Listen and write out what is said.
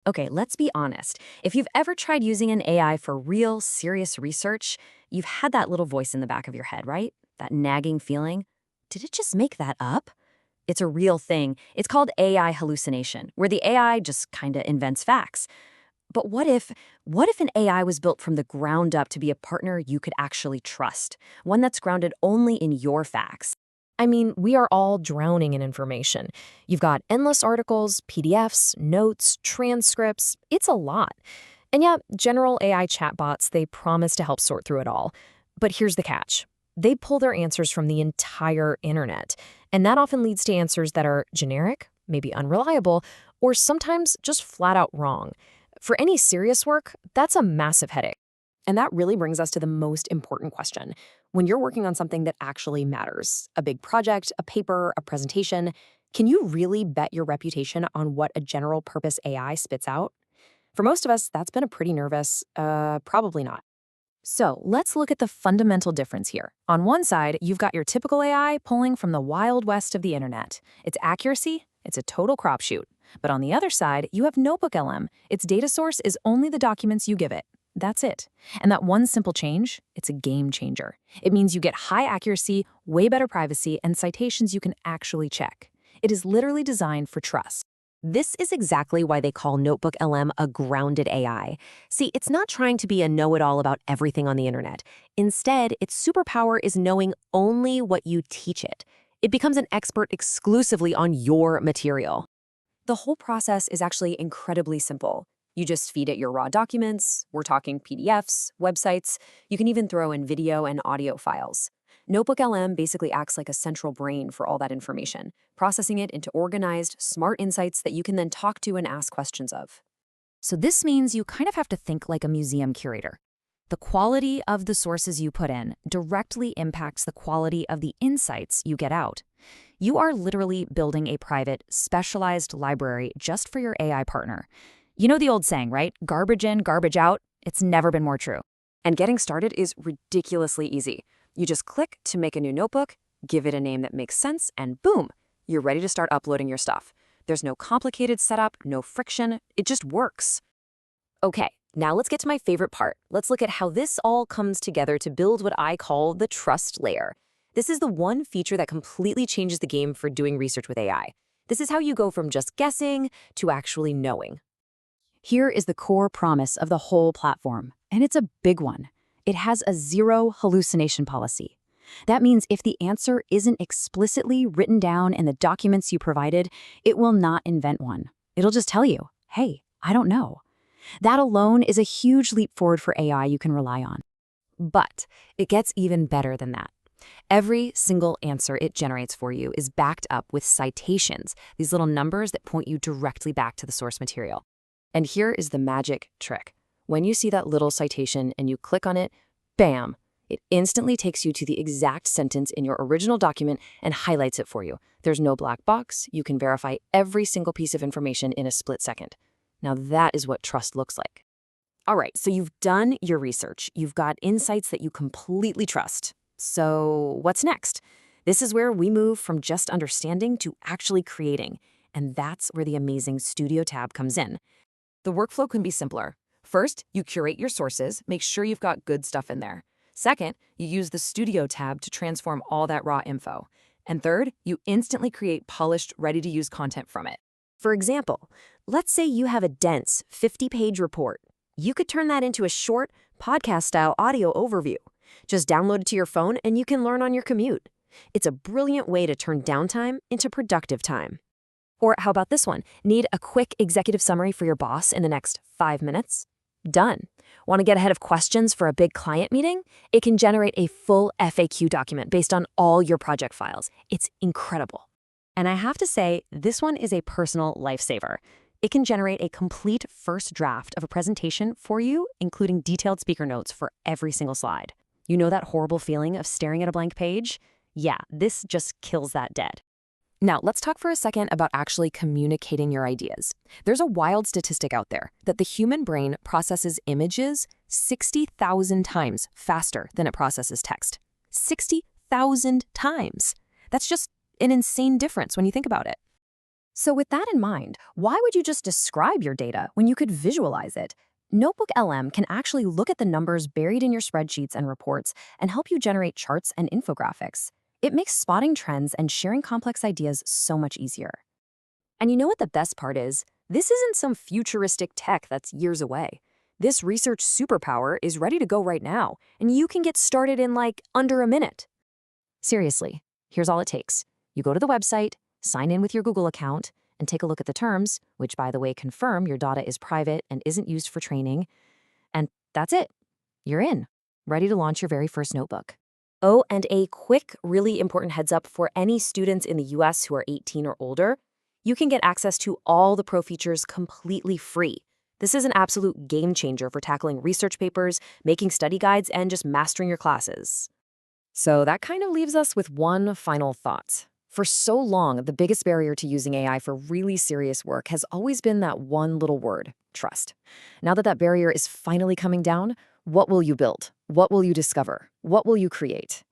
Okay, let's be honest. If you've ever tried using an AI for real, serious research, you've had that little voice in the back of your head, right? That nagging feeling. Did it just make that up? It's a real thing. It's called AI hallucination, where the AI just kind of invents facts. But what if an AI was built from the ground up to be a partner you could actually trust? One that's grounded only in your facts. I mean, we are all drowning in information. You've got endless articles, PDFs, notes, transcripts. It's a lot. And yeah, general AI chatbots, they promise to help sort through it all. But here's the catch. They pull their answers from the entire internet. And that often leads to answers that are generic, maybe unreliable, or sometimes just flat out wrong. For any serious work, that's a massive headache. And that really brings us to the most important question. When you're working on something that actually matters, a big project, a paper, a presentation, can you really bet your reputation on what a general purpose AI spits out? For most of us, that's been a pretty nervous, probably not. So let's look at the fundamental difference here. On one side, you've got your typical AI pulling from the wild west of the internet. Its accuracy, it's a total crapshoot. But on the other side, you have NotebookLM. Its data source is only the documents you give it. That's it. And that one simple change, it's a game changer. It means you get high accuracy, way better privacy, and citations you can actually check. It is literally designed for trust. This is exactly why they call NotebookLM a grounded AI. See, it's not trying to be a know-it-all about everything on the internet. Instead, its superpower is knowing only what you teach it. It becomes an expert exclusively on your material. The whole process is actually incredibly simple. You just feed it your raw documents, we're talking PDFs, websites, you can even throw in video and audio files. NotebookLM basically acts like a central brain for all that information, processing it into organized, smart insights that you can then talk to and ask questions of. So this means you kind of have to think like a museum curator. The quality of the sources you put in directly impacts the quality of the insights you get out. You are literally building a private, specialized library just for your AI partner. You know the old saying, right? Garbage in, garbage out. It's never been more true. And getting started is ridiculously easy. You just click to make a new notebook, give it a name that makes sense, and boom, you're ready to start uploading your stuff. There's no complicated setup, no friction, it just works. Okay, now let's get to my favorite part. Let's look at how this all comes together to build what I call the trust layer. This is the one feature that completely changes the game for doing research with AI. This is how you go from just guessing to actually knowing. Here is the core promise of the whole platform, and it's a big one. It has a zero hallucination policy. That means if the answer isn't explicitly written down in the documents you provided, it will not invent one. It'll just tell you, hey, I don't know. That alone is a huge leap forward for AI you can rely on. But it gets even better than that. Every single answer it generates for you is backed up with citations, these little numbers that point you directly back to the source material. And here is the magic trick. When you see that little citation and you click on it, bam, it instantly takes you to the exact sentence in your original document and highlights it for you. There's no black box. You can verify every single piece of information in a split second. Now that is what trust looks like. All right, so you've done your research. You've got insights that you completely trust. So what's next? This is where we move from just understanding to actually creating. And that's where the amazing Studio tab comes in. The workflow can be simpler. First, you curate your sources, make sure you've got good stuff in there. Second, you use the Studio tab to transform all that raw info. And third, you instantly create polished, ready-to-use content from it. For example, let's say you have a dense 50-page report. You could turn that into a short, podcast-style audio overview. Just download it to your phone and you can learn on your commute. It's a brilliant way to turn downtime into productive time. Or how about this one? Need a quick executive summary for your boss in the next 5 minutes? Done. Want to get ahead of questions for a big client meeting? It can generate a full FAQ document based on all your project files. It's incredible. And I have to say, this one is a personal lifesaver. It can generate a complete first draft of a presentation for you, including detailed speaker notes for every single slide. You know that horrible feeling of staring at a blank page? Yeah, this just kills that dead. Now, let's talk for a second about actually communicating your ideas. There's a wild statistic out there that the human brain processes images 60,000 times faster than it processes text. 60,000 times. That's just an insane difference when you think about it. So with that in mind, why would you just describe your data when you could visualize it? NotebookLM can actually look at the numbers buried in your spreadsheets and reports and help you generate charts and infographics. It makes spotting trends and sharing complex ideas so much easier. And you know what the best part is? This isn't some futuristic tech that's years away. This research superpower is ready to go right now, and you can get started in like under a minute. Seriously, here's all it takes. You go to the website, sign in with your Google account, and take a look at the terms, which, by the way, confirm your data is private and isn't used for training. And that's it. You're in, ready to launch your very first notebook. Oh, and a quick, really important heads up for any students in the US who are 18 or older. You can get access to all the pro features completely free. This is an absolute game changer for tackling research papers, making study guides, and just mastering your classes. So that kind of leaves us with one final thought. For so long, the biggest barrier to using AI for really serious work has always been that one little word, trust. Now that that barrier is finally coming down, what will you build? What will you discover? What will you create?